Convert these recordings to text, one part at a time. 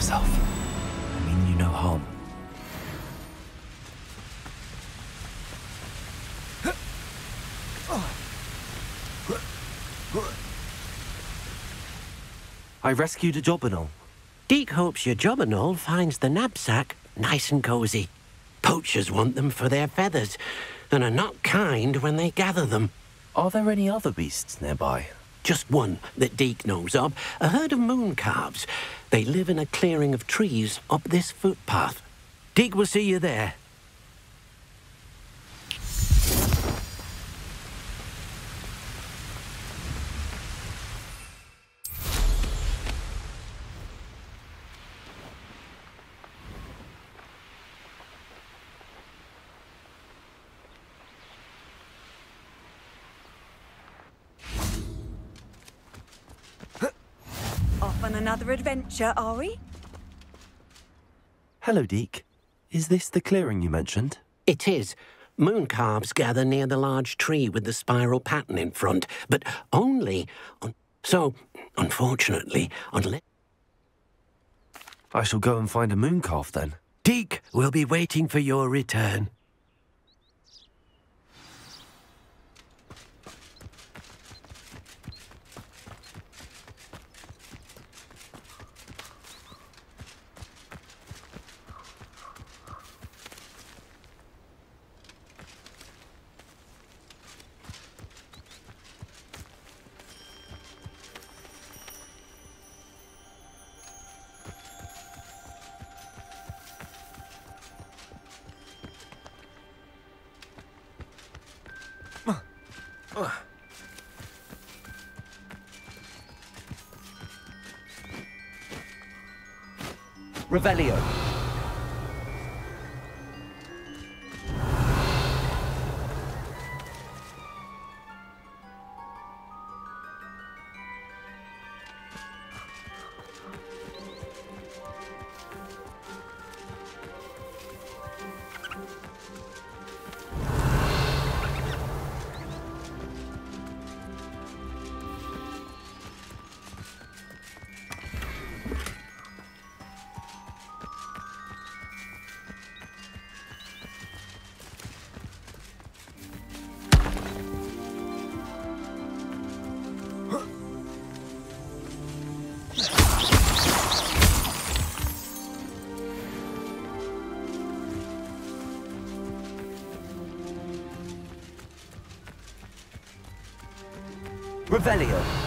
yourself. I mean you no harm. I rescued a jobberknoll. Deke hopes your jobberknoll finds the knapsack nice and cosy. Poachers want them for their feathers, and are not kind when they gather them. Are there any other beasts nearby? Just one that Deke knows of, a herd of moon calves. They live in a clearing of trees up this footpath. Deke will see you there. Off on another adventure, are we? Hello, Deke. Is this the clearing you mentioned? It is. Moon calves gather near the large tree with the spiral pattern in front, but only on... So, unfortunately, unless... I shall go and find a moon calf then. Deke will be waiting for your return. Revelio. Revelio.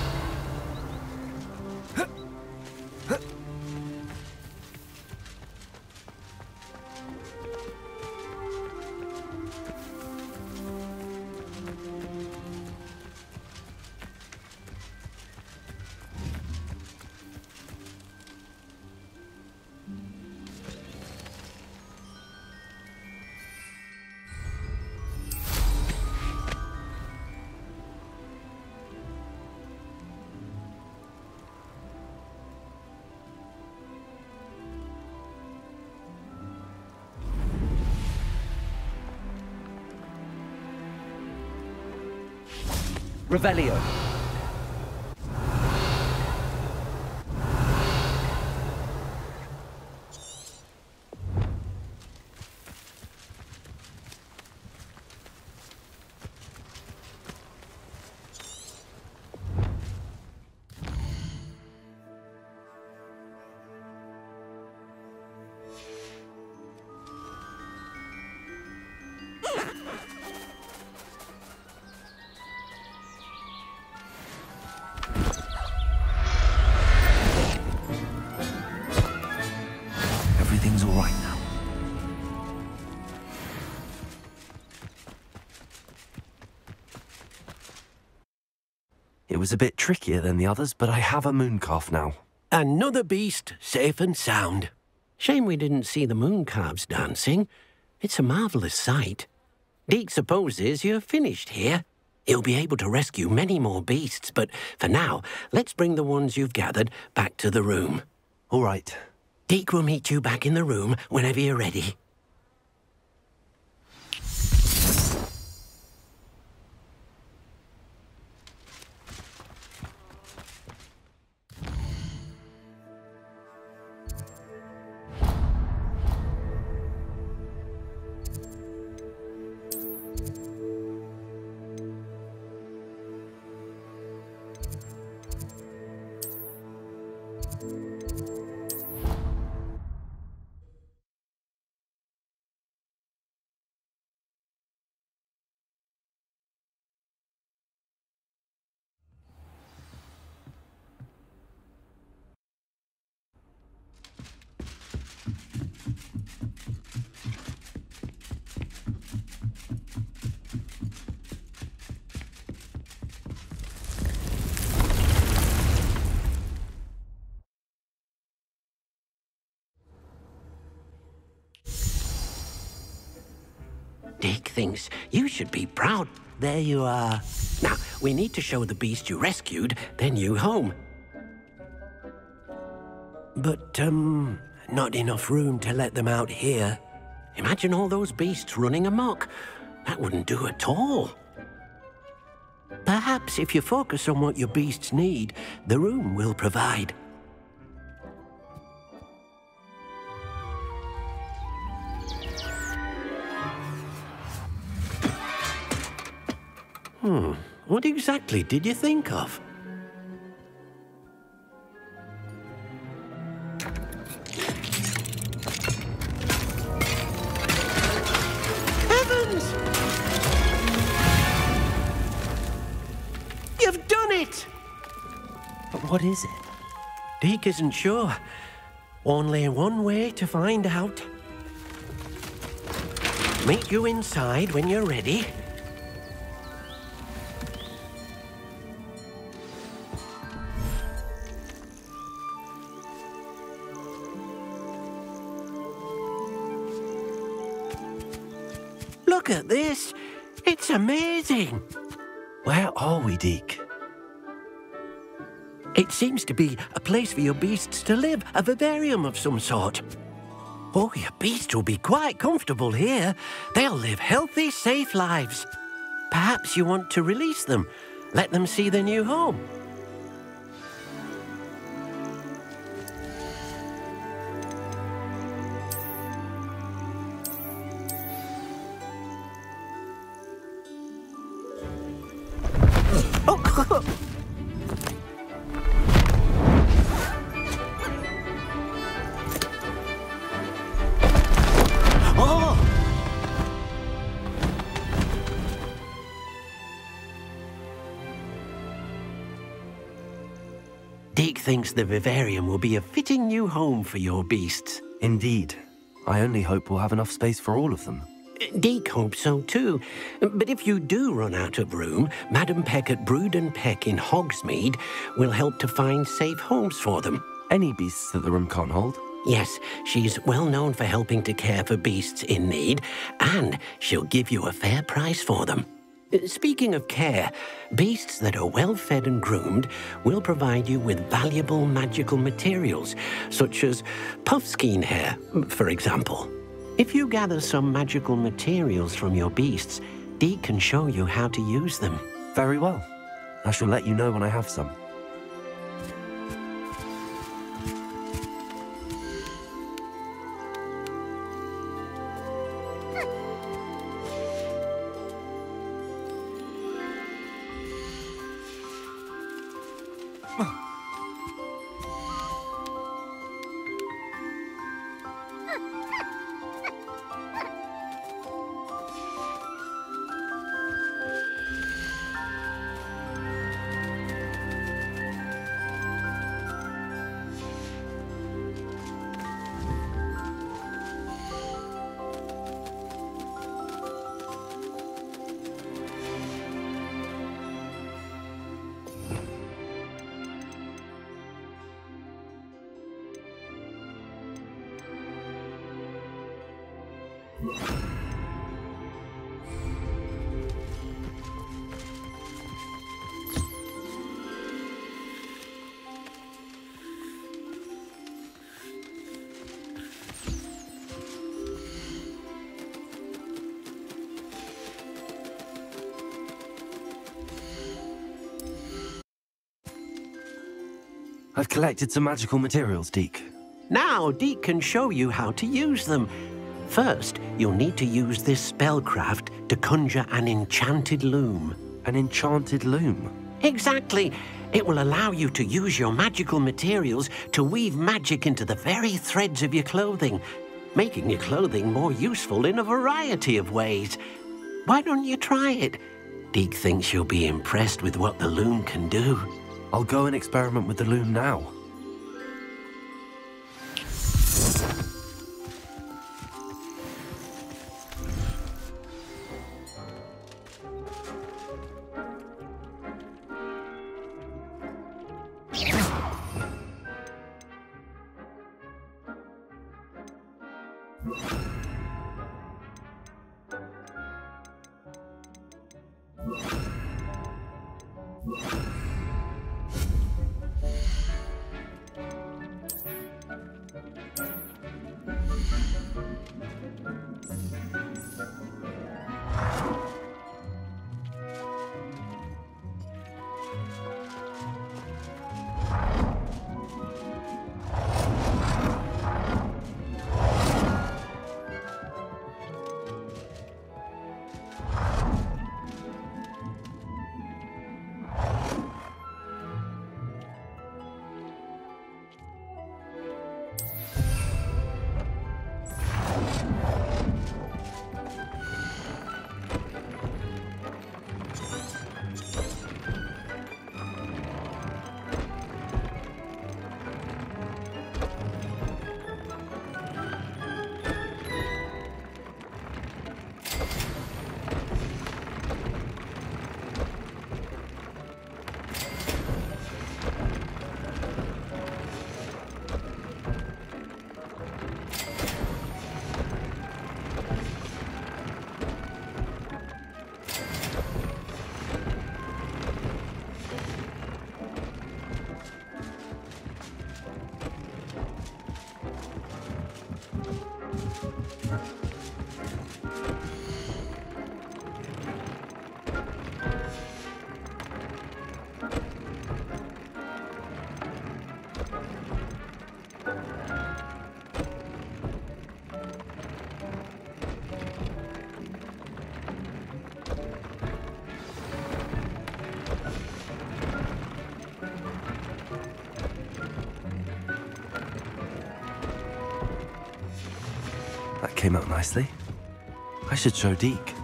Revelio. Everything's all right now. It was a bit trickier than the others, but I have a moon calf now. Another beast, safe and sound. Shame we didn't see the moon calves dancing. It's a marvellous sight. Deke supposes you're finished here. He'll be able to rescue many more beasts, but for now, let's bring the ones you've gathered back to the room. All right. Deke will meet you back in the room whenever you're ready. Dick thinks you should be proud. There you are. Now, we need to show the beast you rescued their new home. But, not enough room to let them out here. Imagine all those beasts running amok. That wouldn't do at all. Perhaps if you focus on what your beasts need, the room will provide. What exactly did you think of? Heavens! You've done it! But what is it? Deke isn't sure. Only one way to find out. Meet you inside when you're ready. Look at this. It's amazing. Where are we, Deke? It seems to be a place for your beasts to live, a vivarium of some sort. Oh, your beasts will be quite comfortable here. They'll live healthy, safe lives. Perhaps you want to release them, let them see their new home. Deke thinks the vivarium will be a fitting new home for your beasts. Indeed. I only hope we'll have enough space for all of them. Deke hopes so too. But if you do run out of room, Madam Peck at Brood and Peck in Hogsmeade will help to find safe homes for them. Any beasts that the room can't hold? Yes, she's well known for helping to care for beasts in need, and she'll give you a fair price for them. Speaking of care, beasts that are well fed and groomed will provide you with valuable magical materials, such as puffskein hair, for example. If you gather some magical materials from your beasts, Deke can show you how to use them. Very well. I shall let you know when I have some. I've collected some magical materials, Deke. Now Deke can show you how to use them. First, you'll need to use this spellcraft to conjure an enchanted loom. An enchanted loom? Exactly. It will allow you to use your magical materials to weave magic into the very threads of your clothing, making your clothing more useful in a variety of ways. Why don't you try it? Deke thinks you'll be impressed with what the loom can do. I'll go and experiment with the loom now. That came out nicely. I should show Deke.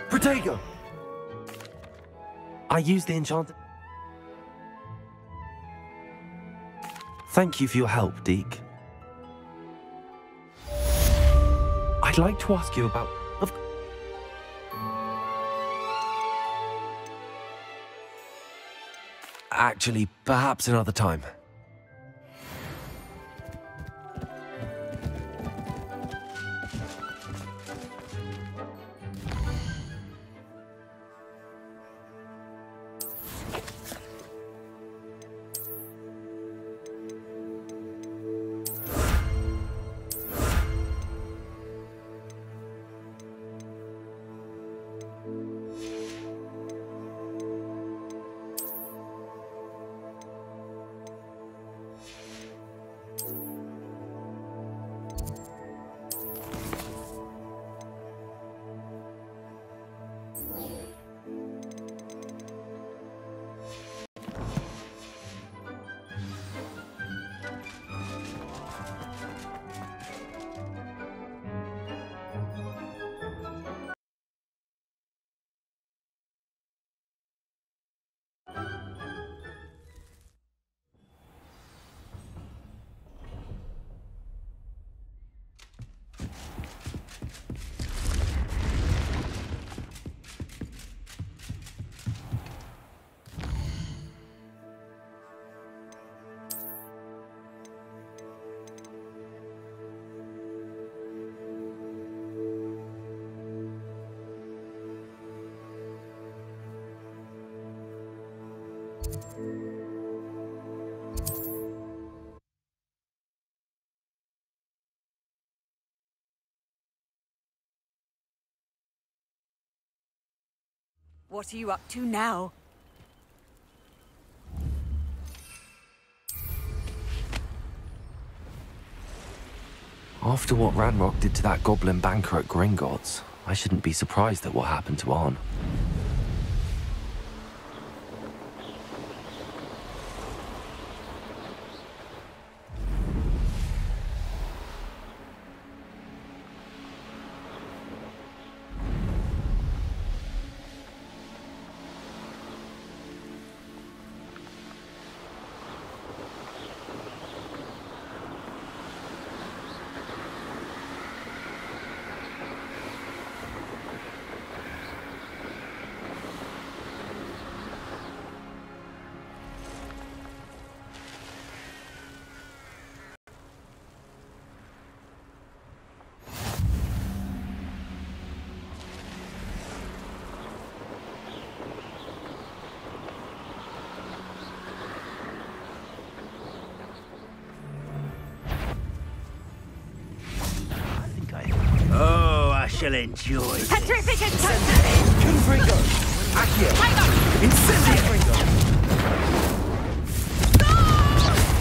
Protego! I used the enchanted... Thank you for your help, Deke. I'd like to ask you about... Actually, perhaps another time. What are you up to now? After what Ranrock did to that goblin banker at Gringotts, I shouldn't be surprised at what happened to Arn. shall enjoy this. Petrificus Confringo! Accio! Incendio!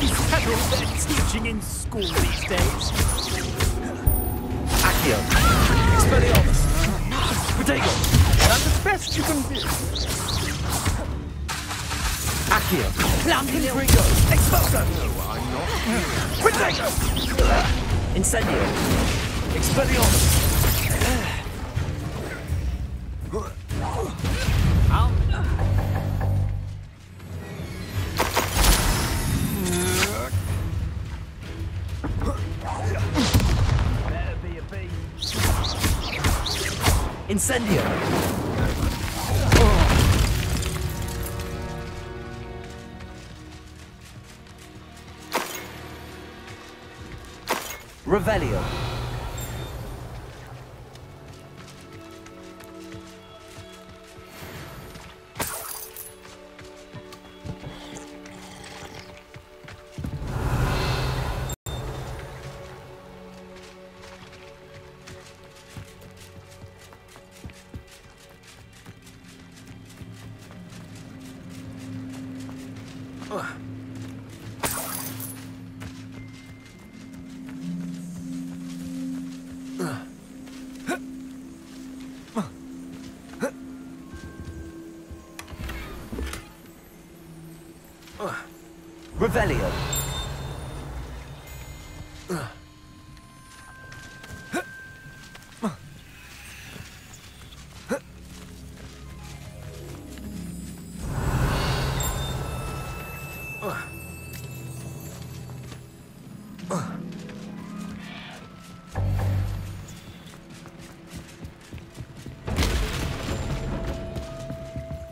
Is that all they're teaching in school these days? Accio! Expelliarmus! Protego! That's the best you can do. Accio! Confringo! Expulso! No, I'm not. Protego! Incendio! Expelliarmus! Better be a bee. Incendio! Revelio! Revelio!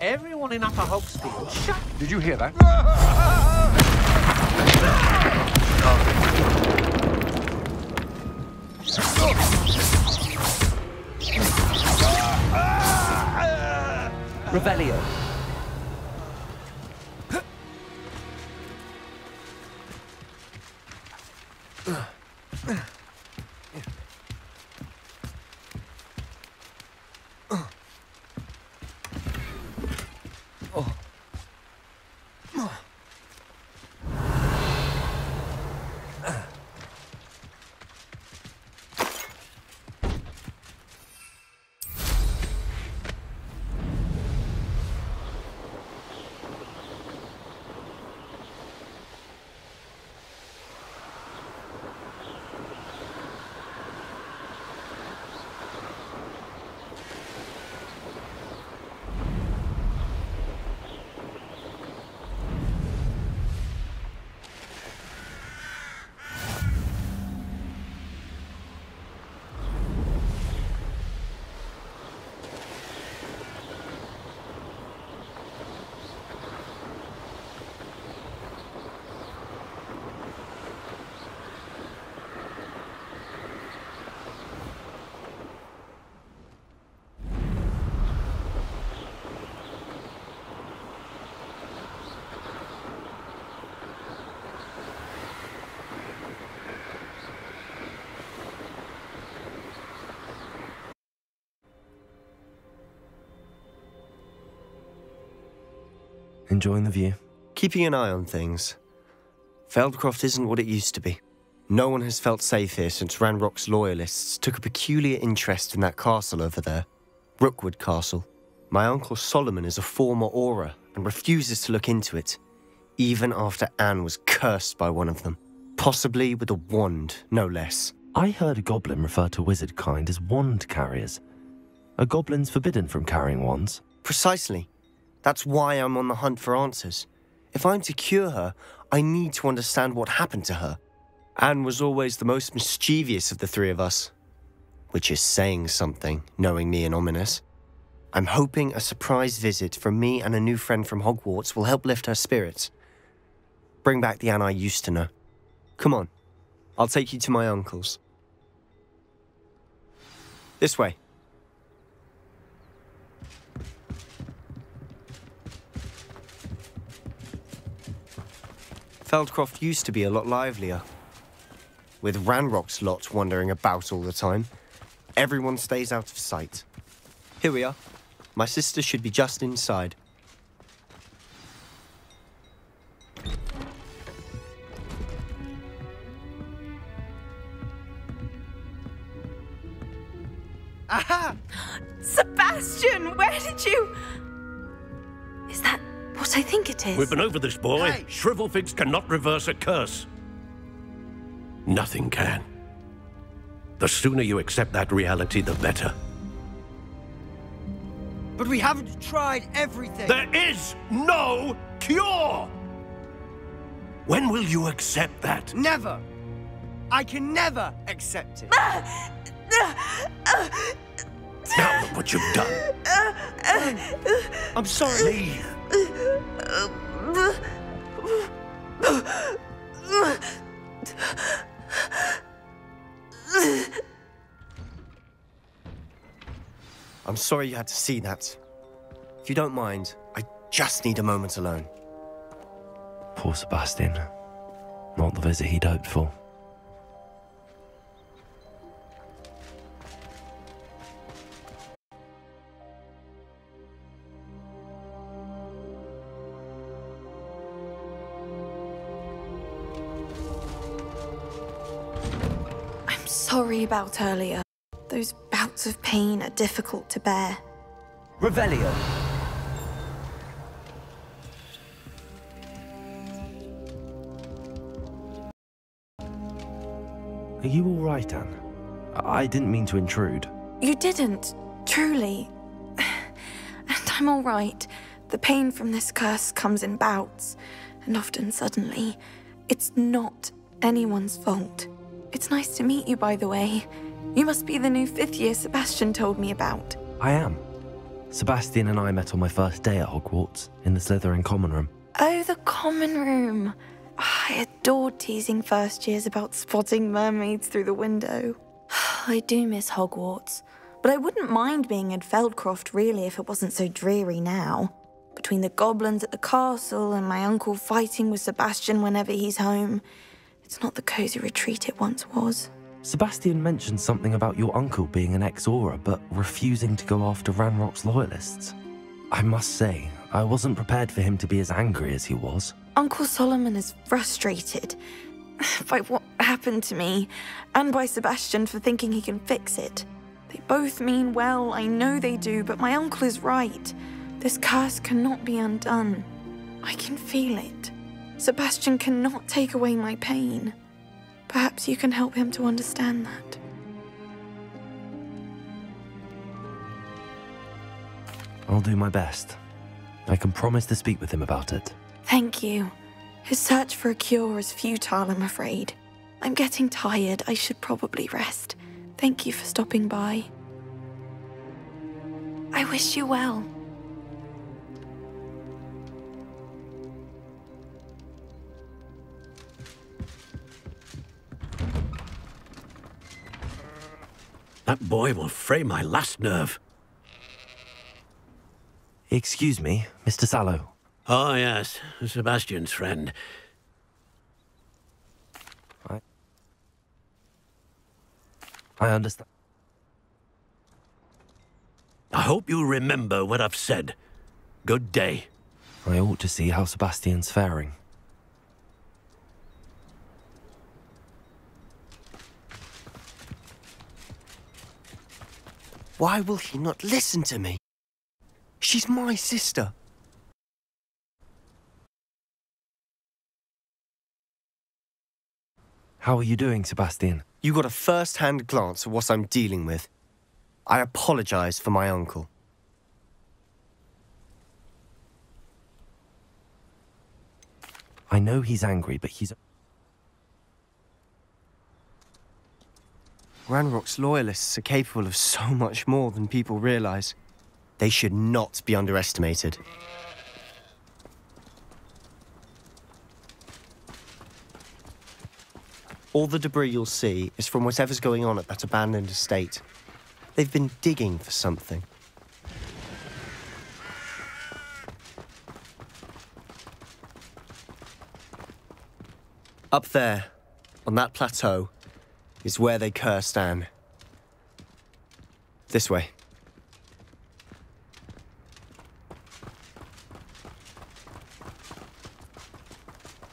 Everyone in Upper Hogsfield, shut. Did you hear that? Revelio! Enjoying the view? Keeping an eye on things. Feldcroft isn't what it used to be. No one has felt safe here since Ranrock's loyalists took a peculiar interest in that castle over there. Rookwood Castle. My uncle Solomon is a former Auror and refuses to look into it, even after Anne was cursed by one of them. Possibly with a wand, no less. I heard a goblin refer to wizard kind as wand carriers. Are goblins forbidden from carrying wands? Precisely. That's why I'm on the hunt for answers. If I'm to cure her, I need to understand what happened to her. Anne was always the most mischievous of the three of us. Which is saying something, knowing me and ominous. I'm hoping a surprise visit from me and a new friend from Hogwarts will help lift her spirits. Bring back the Anne I used to know. Come on, I'll take you to my uncle's. This way. Feldcroft used to be a lot livelier. With Ranrock's lot wandering about all the time, everyone stays out of sight. Here we are. My sister should be just inside. Aha! Sebastian, where did you... Is that what I think it is? We've been over this, boy. Hey. Shrivelfigs cannot reverse a curse. Nothing can. The sooner you accept that reality, the better. But we haven't tried everything. There is no cure! When will you accept that? Never. I can never accept it. Now look what you've done. I'm sorry. Leave. I'm sorry you had to see that. If you don't mind, I just need a moment alone. Poor Sebastian. Not the visit he'd hoped for. I'm sorry about earlier. Those bouts of pain are difficult to bear. Revelio. Are you all right, Anne? I didn't mean to intrude. You didn't, truly. And I'm all right. The pain from this curse comes in bouts, and often suddenly. It's not anyone's fault. It's nice to meet you, by the way. You must be the new 5th year Sebastian told me about. I am. Sebastian and I met on my first day at Hogwarts, in the Slytherin common room. Oh, the common room. I adored teasing first years about spotting mermaids through the window. I do miss Hogwarts, but I wouldn't mind being in Feldcroft really if it wasn't so dreary now. Between the goblins at the castle and my uncle fighting with Sebastian whenever he's home, it's not the cosy retreat it once was. Sebastian mentioned something about your uncle being an ex-Auror, but refusing to go after Ranrock's loyalists. I must say, I wasn't prepared for him to be as angry as he was. Uncle Solomon is frustrated by what happened to me, and by Sebastian for thinking he can fix it. They both mean well, I know they do, but my uncle is right. This curse cannot be undone. I can feel it. Sebastian cannot take away my pain. Perhaps you can help him to understand that. I'll do my best. I can promise to speak with him about it. Thank you. His search for a cure is futile, I'm afraid. I'm getting tired. I should probably rest. Thank you for stopping by. I wish you well. That boy will fray my last nerve. Excuse me, Mr. Sallow. Oh, yes, Sebastian's friend. I understand. I hope you remember what I've said. Good day. I ought to see how Sebastian's faring. Why will he not listen to me? She's my sister. How are you doing, Sebastian? You got a first-hand glance at what I'm dealing with. I apologize for my uncle. I know he's angry, but he's... Ranrock's loyalists are capable of so much more than people realize. They should not be underestimated. All the debris you'll see is from whatever's going on at that abandoned estate. They've been digging for something. Up there, on that plateau, is where they cursed Anne. This way.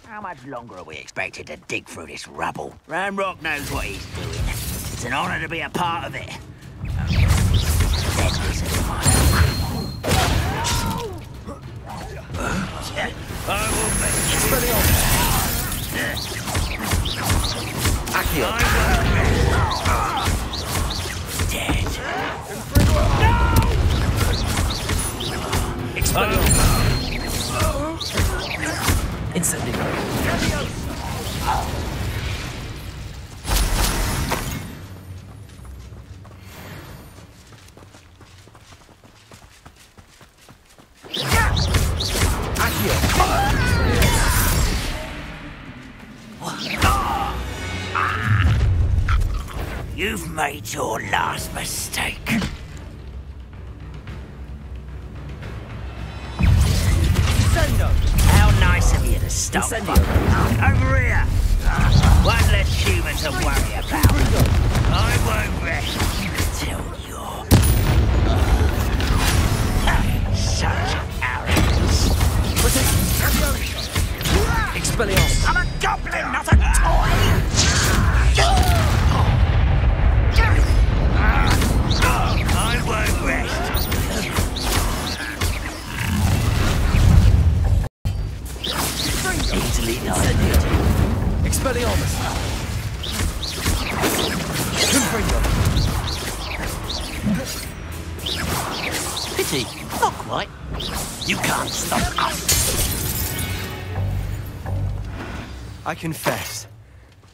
How much longer are we expected to dig through this rubble? Ranrock knows what he's doing. It's an honor to be a part of it. You've made your last mistake. How nice of you to stop. Over here. One less human to worry about. I won't rest until you're such arrogance. Expelliarmus! I'm a goblin, not a toy! I won't rest. Easily done. Expelliarmus! Pity, not quite. You can't stop us. I confess,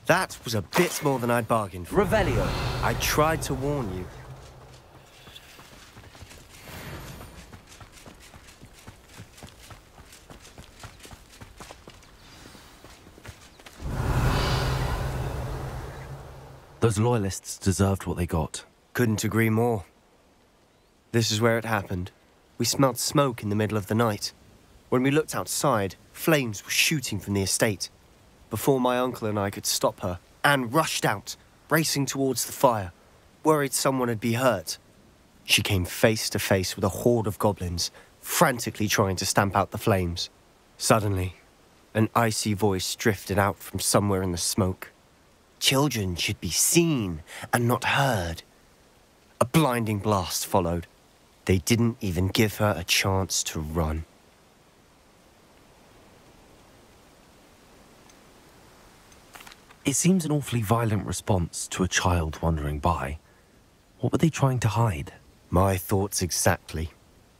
that was a bit more than I'd bargained for. Revelio. I tried to warn you. Those loyalists deserved what they got. Couldn't agree more. This is where it happened. We smelled smoke in the middle of the night. When we looked outside, flames were shooting from the estate. Before my uncle and I could stop her, Anne rushed out, racing towards the fire, worried someone had been hurt. She came face to face with a horde of goblins, frantically trying to stamp out the flames. Suddenly, an icy voice drifted out from somewhere in the smoke. Children should be seen and not heard. A blinding blast followed. They didn't even give her a chance to run. It seems an awfully violent response to a child wandering by. What were they trying to hide? My thoughts exactly.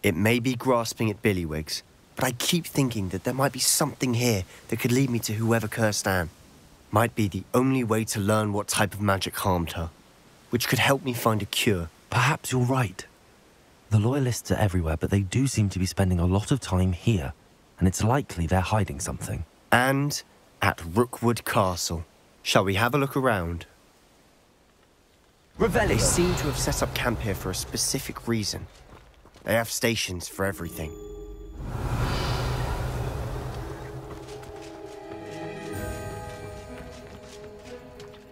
It may be grasping at Billywigs, but I keep thinking that there might be something here that could lead me to whoever cursed Anne. Might be the only way to learn what type of magic harmed her, which could help me find a cure. Perhaps you're right. The Loyalists are everywhere, but they do seem to be spending a lot of time here, and it's likely they're hiding something. And at Rookwood Castle. Shall we have a look around? They seem to have set up camp here for a specific reason. They have stations for everything.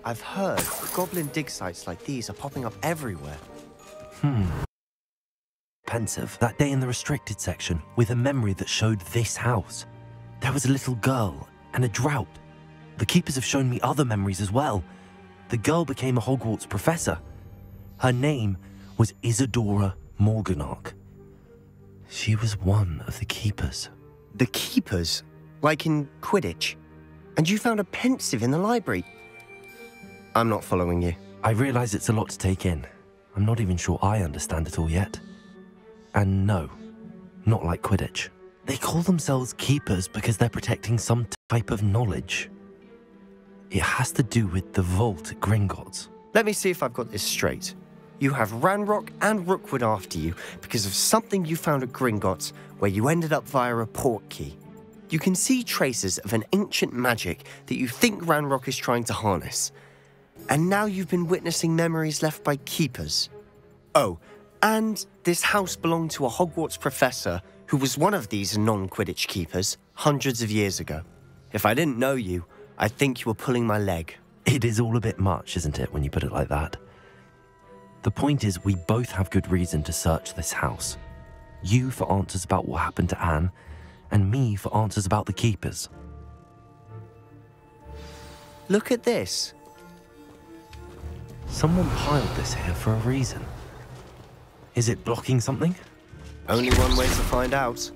I've heard goblin dig sites like these are popping up everywhere. Pensive, that day in the restricted section, with a memory that showed this house. There was a little girl and a drought. The keepers have shown me other memories as well. The girl became a Hogwarts professor. Her name was Isadora Morganach. She was one of the keepers. The keepers? Like in Quidditch? And you found a pensive in the library? I'm not following you. I realise it's a lot to take in. I'm not even sure I understand it all yet. And no, not like Quidditch. They call themselves keepers because they're protecting some type of knowledge. It has to do with the vault at Gringotts. Let me see if I've got this straight. You have Ranrock and Rookwood after you because of something you found at Gringotts where you ended up via a port key. You can see traces of an ancient magic that you think Ranrock is trying to harness. And now you've been witnessing memories left by keepers. Oh, and this house belonged to a Hogwarts professor who was one of these non-Quidditch keepers hundreds of years ago. If I didn't know you, I'd think you were pulling my leg. It is all a bit much, isn't it, when you put it like that? The point is, we both have good reason to search this house. You for answers about what happened to Anne, and me for answers about the keepers. Look at this. Someone piled this here for a reason. Is it blocking something? Only one way to find out.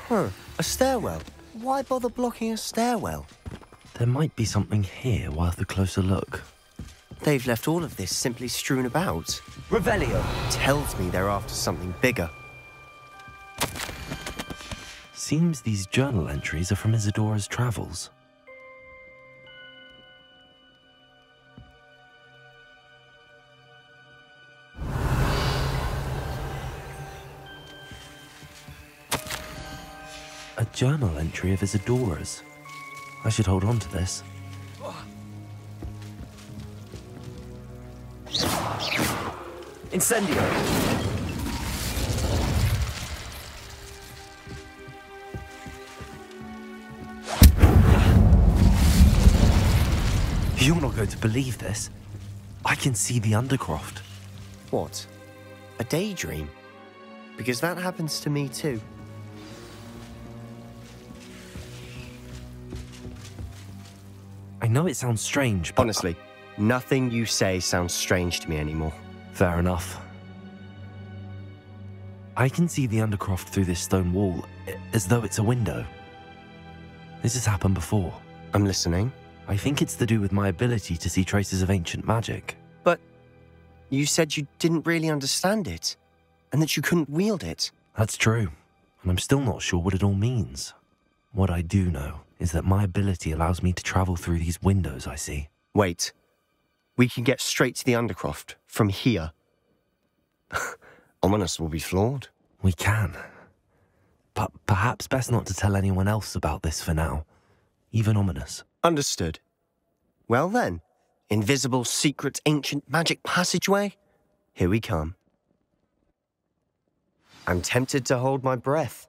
Huh, a stairwell. Why bother blocking a stairwell? There might be something here worth a closer look. They've left all of this simply strewn about. Revelio. Tells me they're after something bigger. Seems these journal entries are from Isadora's travels. A journal entry of Isadora's. I should hold on to this. Incendio. You're not going to believe this. I can see the Undercroft. What? A daydream? Because that happens to me too. I know it sounds strange, but... Honestly, nothing you say sounds strange to me anymore. Fair enough. I can see the Undercroft through this stone wall, as though it's a window. This has happened before. I'm listening. I think it's to do with my ability to see traces of ancient magic. But you said you didn't really understand it, and that you couldn't wield it. That's true, and I'm still not sure what it all means. What I do know is that my ability allows me to travel through these windows I see. Wait. We can get straight to the Undercroft from here. Ominous will be flawed. We can. But perhaps best not to tell anyone else about this for now. Even Ominous. Understood. Well then, invisible, secret, ancient magic passageway? Here we come. I'm tempted to hold my breath.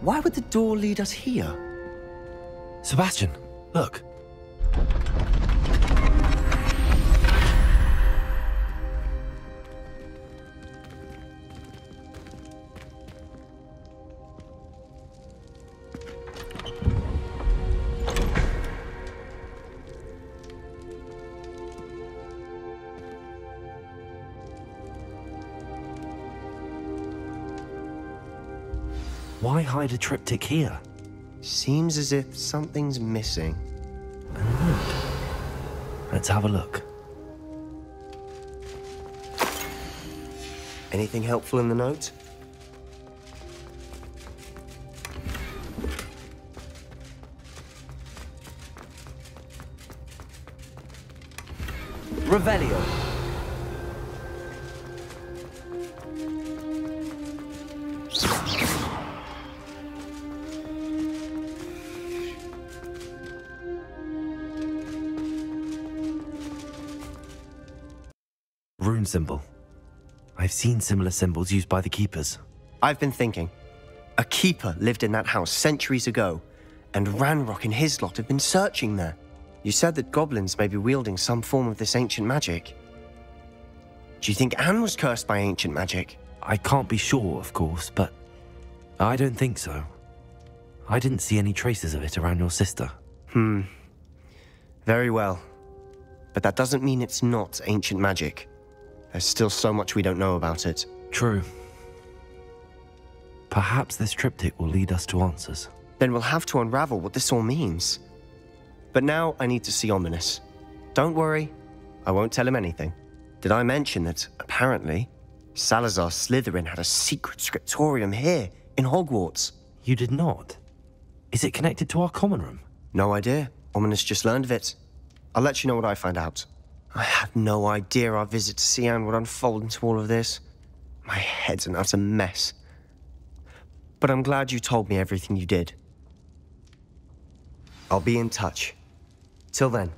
Why would the door lead us here? Sebastian, look. Why hide a triptych here? Seems as if something's missing. A note. Let's have a look. Anything helpful in the note? Revelio. Rune symbol. I've seen similar symbols used by the keepers. I've been thinking. A keeper lived in that house centuries ago, and Ranrock and his lot have been searching there. You said that goblins may be wielding some form of this ancient magic. Do you think Anne was cursed by ancient magic? I can't be sure, of course, but I don't think so. I didn't see any traces of it around your sister. Very well. But that doesn't mean it's not ancient magic. There's still so much we don't know about it. True. Perhaps this triptych will lead us to answers. Then we'll have to unravel what this all means. But now I need to see Ominous. Don't worry, I won't tell him anything. Did I mention that, apparently, Salazar Slytherin had a secret scriptorium here, in Hogwarts? You did not? Is it connected to our common room? No idea. Ominous just learned of it. I'll let you know what I find out. I had no idea our visit to Sian would unfold into all of this. My head's an utter mess. But I'm glad you told me everything you did. I'll be in touch. Till then.